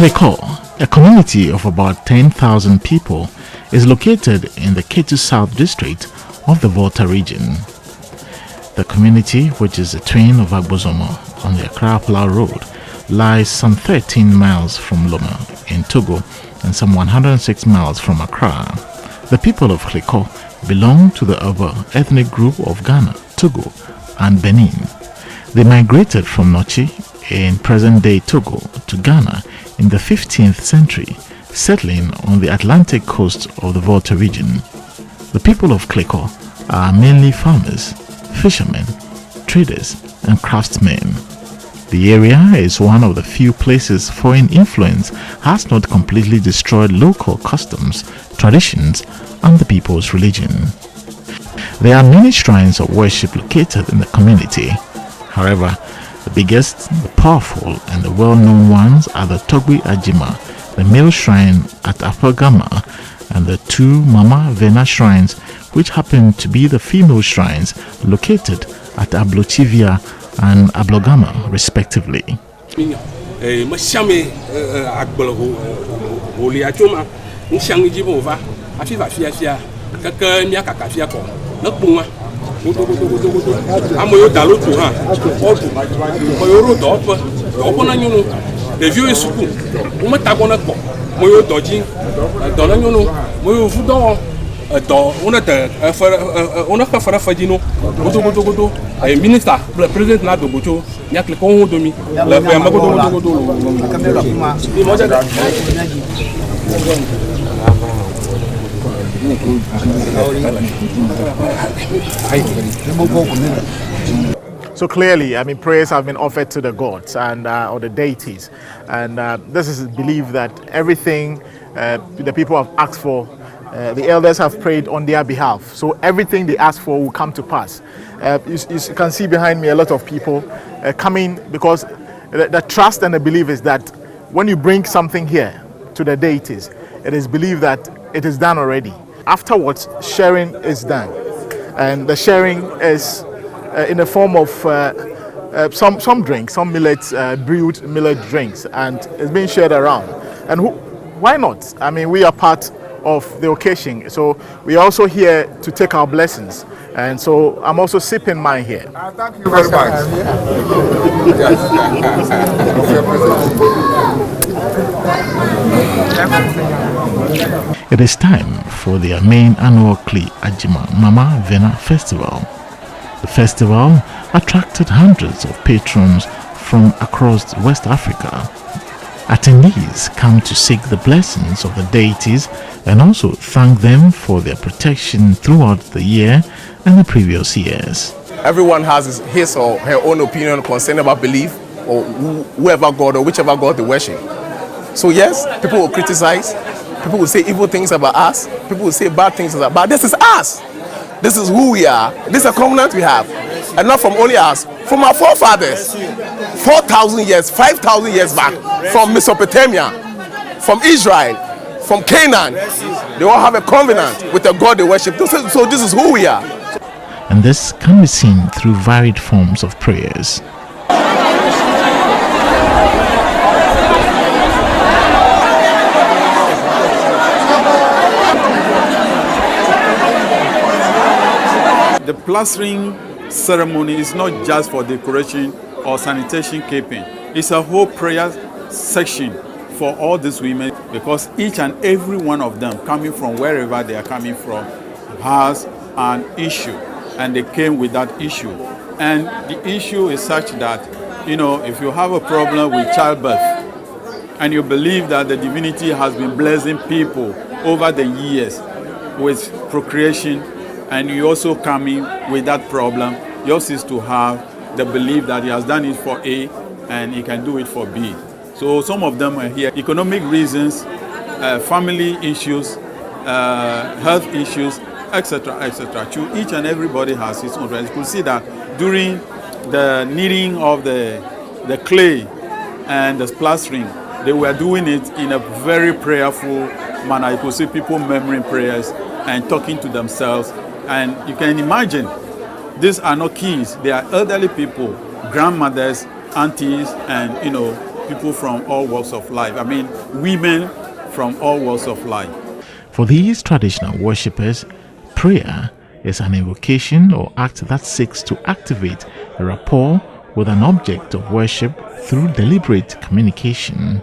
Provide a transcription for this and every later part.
Klikor, a community of about 10,000 people, is located in the Ketu South district of the Volta region. The community, which is a twin of Agbozomo on the Accra-Plau Road, lies some 13 miles from Loma in Togo and some 106 miles from Accra. The people of Klikor belong to the Aduah ethnic group of Ghana, Togo, and Benin. They migrated from Nochi in present-day Togo to Ghana in the 15th century, settling on the Atlantic coast of the Volta region. The people of Klikor are mainly farmers, fishermen, traders, and craftsmen. The area is one of the few places foreign influence has not completely destroyed local customs, traditions, and the people's religion. There are many shrines of worship located in the community. However, the biggest, the powerful, and the well-known ones are the Togbi Ajima, the male shrine at Apagama, and the two Mama Vena shrines, which happen to be the female shrines located at Ablochivia and Ablogama, respectively. Minister, President na Dogocho, nyakle ko ho domi. Le pe So clearly, I mean, prayers have been offered to the gods and or the deities, and this is believed that everything the people have asked for, the elders have prayed on their behalf. So everything they ask for will come to pass. You can see behind me a lot of people coming because the trust and the belief is that when you bring something here to the deities, it is believed that it is done already. Afterwards, sharing is done, and the sharing is in the form of some drinks, some brewed millet drinks, and it's being shared around. And why not? I mean, we are part of the occasion, so we are also here to take our blessings, and so I'm also sipping mine here. Thank you very much. It is time for their main annual Kli Ajima Mama Vena Festival. The festival attracted hundreds of patrons from across West Africa. Attendees come to seek the blessings of the deities and also thank them for their protection throughout the year and the previous years. Everyone has his or her own opinion concerning about belief or whoever God or whichever God they worship. So yes, people will criticize, people will say evil things about us, people will say bad things about us, but this is us. This is who we are. This is a covenant we have. And not from only us, from our forefathers. 4,000 years, 5,000 years back, from Mesopotamia, from Israel, from Canaan. They all have a covenant with the God they worship. So this is who we are. And this can be seen through varied forms of prayers. The plastering ceremony is not just for decoration or sanitation keeping. It's a whole prayer section for all these women, because each and every one of them, coming from wherever they are coming from, has an issue, and they came with that issue. And the issue is such that, you know, if you have a problem with childbirth and you believe that the divinity has been blessing people over the years with procreation, and you also coming with that problem, yours is to have the belief that he has done it for A and he can do it for B. So some of them are here, economic reasons, family issues, health issues, etc., etc. Each and everybody has his own reason. You could see that during the kneading of the clay and the plastering, they were doing it in a very prayerful manner. You could see people murmuring prayers and talking to themselves. And you can imagine, these are not kids, they are elderly people, grandmothers, aunties, and people from all walks of life. I mean, women from all walks of life. For these traditional worshippers, prayer is an invocation or act that seeks to activate a rapport with an object of worship through deliberate communication.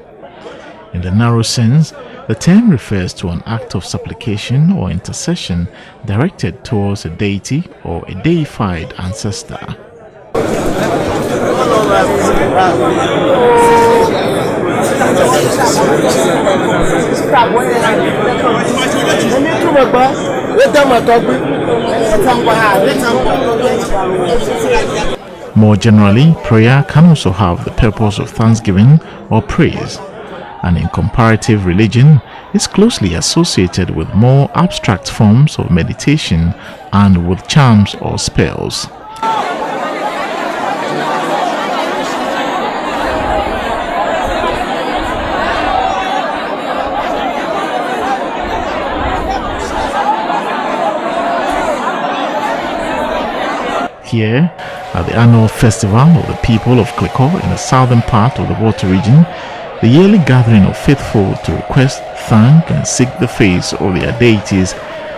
In the narrow sense, the term refers to an act of supplication or intercession directed towards a deity or a deified ancestor. More generally, prayer can also have the purpose of thanksgiving or praise, and in comparative religion is closely associated with more abstract forms of meditation and with charms or spells. Here, at the annual festival of the people of Klikor in the southern part of the Volta region, the yearly gathering of faithful to request, thank and seek the face of their deities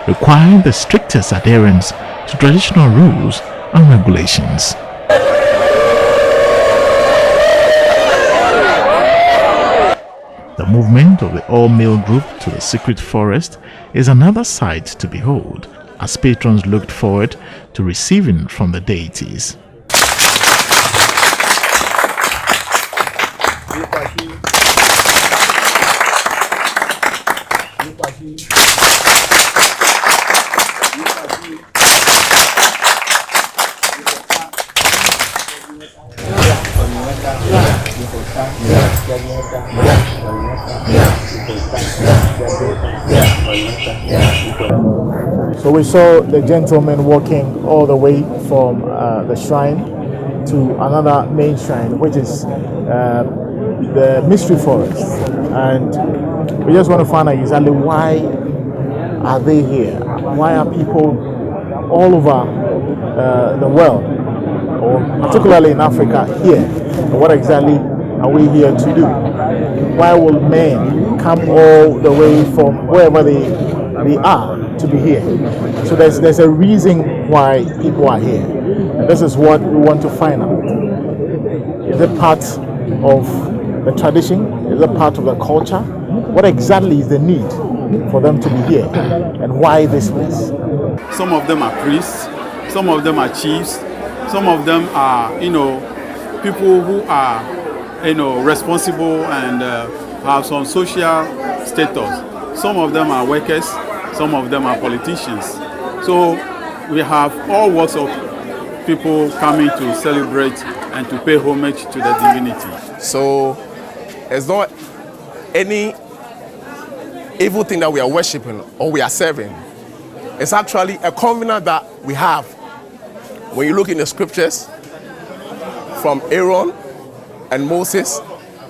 required the strictest adherence to traditional rules and regulations. The movement of the all-male group to the secret forest is another sight to behold, as patrons looked forward to receiving from the deities. So we saw the gentleman walking all the way from the shrine to another main shrine, which is the mystery forest, and we just want to find out exactly why are they here? Why are people all over the world, or particularly in Africa, here? And what exactly are we here to do? Why will men come all the way from wherever they are to be here? So there's a reason why people are here, and this is what we want to find out. Is it part of the tradition? Is it part of the culture? What exactly is the need for them to be here, and why this place? Some of them are priests, some of them are chiefs, some of them are, people who are, responsible and have some social status. Some of them are workers, some of them are politicians. So we have all walks of people coming to celebrate and to pay homage to the divinity. So there's not any evil thing that we are worshiping or we are serving. It's actually a covenant that we have. When you look in the scriptures, from Aaron and Moses,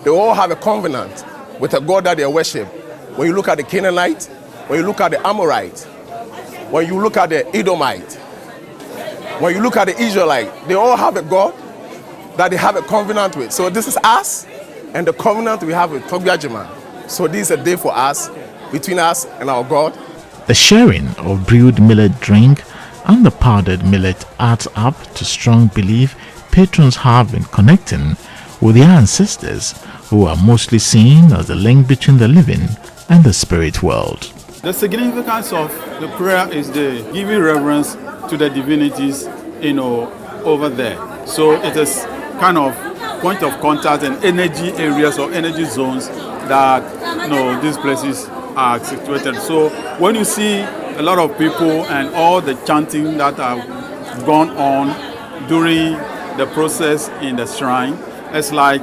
they all have a covenant with a God that they worship. When you look at the Canaanite, when you look at the Amorite, when you look at the Edomite, when you look at the Israelite, they all have a God that they have a covenant with. So this is us and the covenant we have with Tobiajiman. So this is a day for us, between us and our God. The sharing of brewed millet drink and the powdered millet adds up to strong belief patrons have in connecting with their ancestors, who are mostly seen as the link between the living and the spirit world. The significance of the prayer is the giving reverence to the divinities, over there. So it is kind of point of contact and energy areas or energy zones that, these places are situated. So when you see a lot of people and all the chanting that have gone on during the process in the shrine, it's like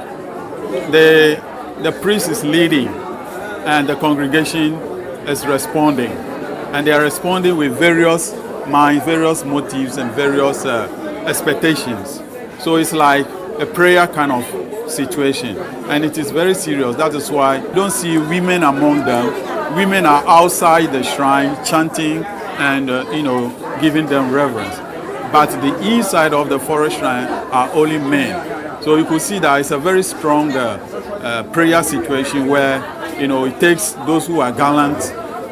the priest is leading and the congregation is responding, and they are responding with various minds, various motives, and various expectations. So it's like a prayer kind of situation, and it is very serious. That is why you don't see women among them. Women are outside the shrine chanting and giving them reverence, but the inside of the forest shrine are only men. So you could see that it's a very strong prayer situation where, it takes those who are gallant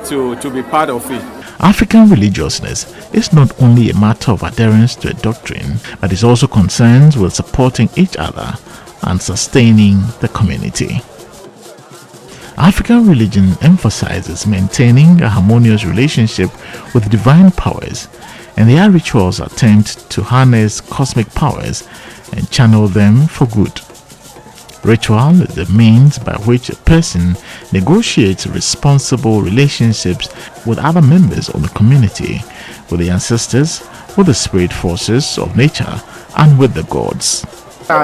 to be part of it. African religiousness is not only a matter of adherence to a doctrine, but is also concerned with supporting each other and sustaining the community. African religion emphasizes maintaining a harmonious relationship with divine powers, and their rituals attempt to harness cosmic powers and channel them for good. Ritual is the means by which a person negotiates responsible relationships with other members of the community, with the ancestors, with the spirit forces of nature, and with the gods. So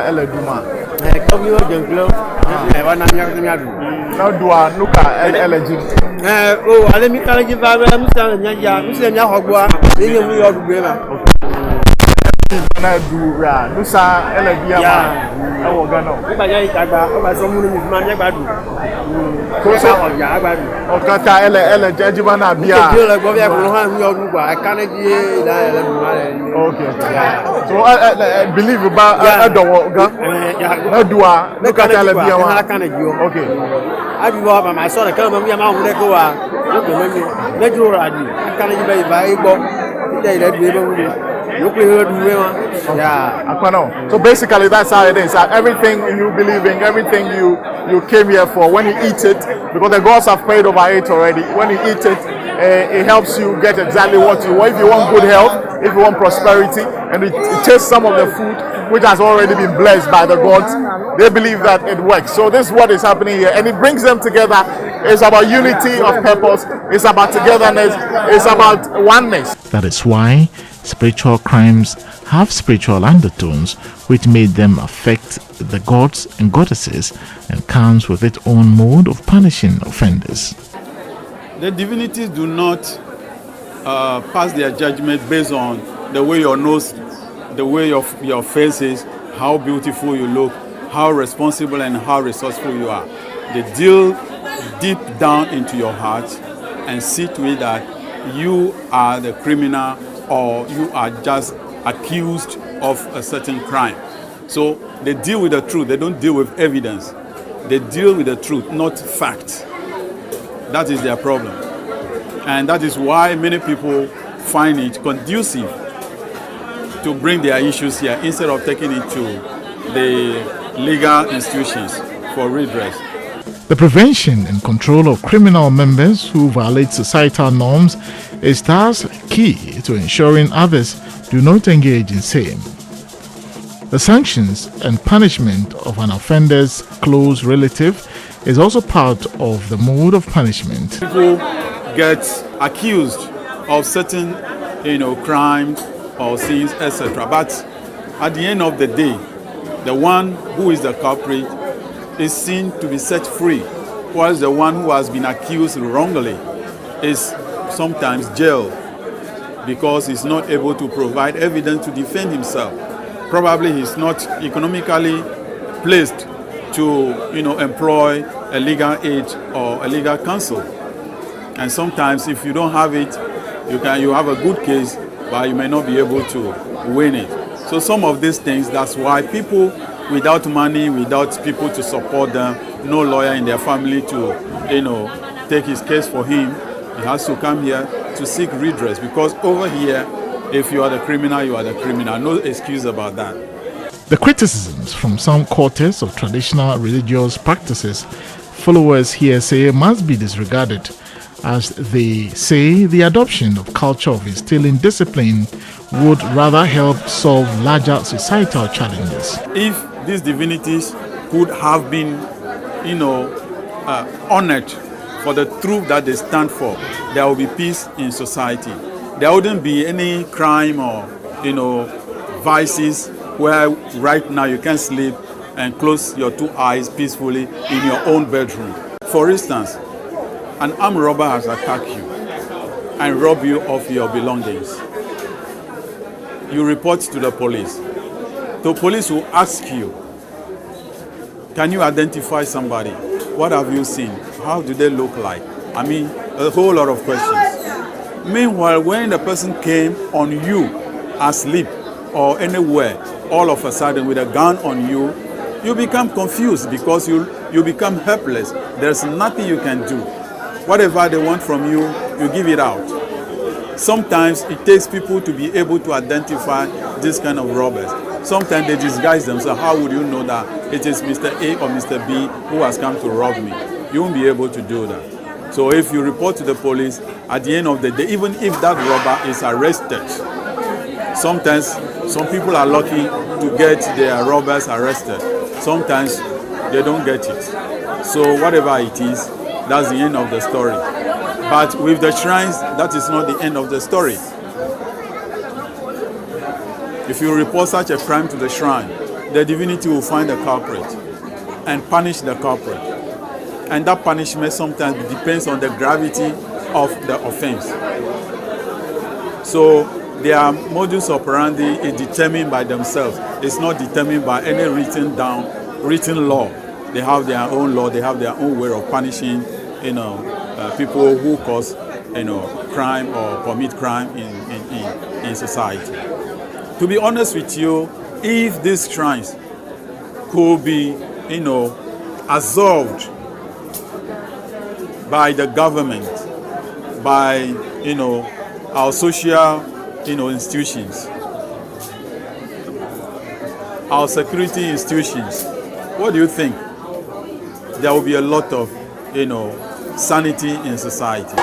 believe about Aduah, look at okay. Aduah, my son, I can't remember my own So basically that's how it is. Everything you believe in, everything you came here for, when you eat it, because the gods have prayed over it already, when you eat it, it helps you get exactly what you want. If you want good health, if you want prosperity, and it tastes some of the food which has already been blessed by the gods, they believe that it works. So this is what is happening here, and it brings them together. It's about unity of purpose, it's about togetherness, it's about oneness. That is why spiritual crimes have spiritual undertones which made them affect the gods and goddesses, and comes with its own mode of punishing offenders. The divinities do not pass their judgment based on the way your nose, the way your face is, how beautiful you look, how responsible and how resourceful you are. They deal deep down into your heart and see to it that you are the criminal or you are just accused of a certain crime. So they deal with the truth. They don't deal with evidence. They deal with the truth, not facts. That is their problem. And that is why many people find it conducive to bring their issues here instead of taking it to the legal institutions for redress. The prevention and control of criminal members who violate societal norms is thus key to ensuring others do not engage in same. The sanctions and punishment of an offender's close relative is also part of the mode of punishment. People get accused of certain, crimes or sins, etc. But at the end of the day, the one who is the culprit is seen to be set free, whilst the one who has been accused wrongly is sometimes jailed because he's not able to provide evidence to defend himself. Probably he's not economically placed to employ a legal aid or a legal counsel. And sometimes if you don't have it, you have a good case, but you may not be able to win it. So some of these things, that's why people without money, without people to support them, no lawyer in their family to take his case for him, he has to come here to seek redress, because over here, if you are the criminal, you are the criminal. No excuse about that. The criticisms from some quarters of traditional religious practices followers here say must be disregarded, as they say the adoption of culture of instilling discipline would rather help solve larger societal challenges. If these divinities could have been, honored for the truth that they stand for, there will be peace in society. There wouldn't be any crime or, vices where right now you can sleep and close your two eyes peacefully in your own bedroom. For instance, an armed robber has attacked you and robbed you of your belongings. You report to the police. The police will ask you, can you identify somebody? What have you seen? How do they look like? I mean, a whole lot of questions. Meanwhile, when the person came on you asleep or anywhere, all of a sudden with a gun on you, you become confused because you you become helpless. There's nothing you can do. Whatever they want from you, you give it out. Sometimes it takes people to be able to identify this kind of robbers. Sometimes they disguise themselves. How would you know that it is Mr. A or Mr. B who has come to rob me? You won't be able to do that. So if you report to the police, at the end of the day, even if that robber is arrested, sometimes some people are lucky to get their robbers arrested. Sometimes they don't get it. So whatever it is, that's the end of the story. But with the shrines, that is not the end of the story. If you report such a crime to the shrine, the divinity will find the culprit and punish the culprit. And that punishment sometimes depends on the gravity of the offense. So their modus operandi is determined by themselves. It's not determined by any written law. They have their own law. They have their own way of punishing, people who cause, crime or commit crime in society. To be honest with you, if these crimes could be, absorbed by the government, by, our social, institutions, our security institutions, what do you think? There will be a lot of, sanity in society.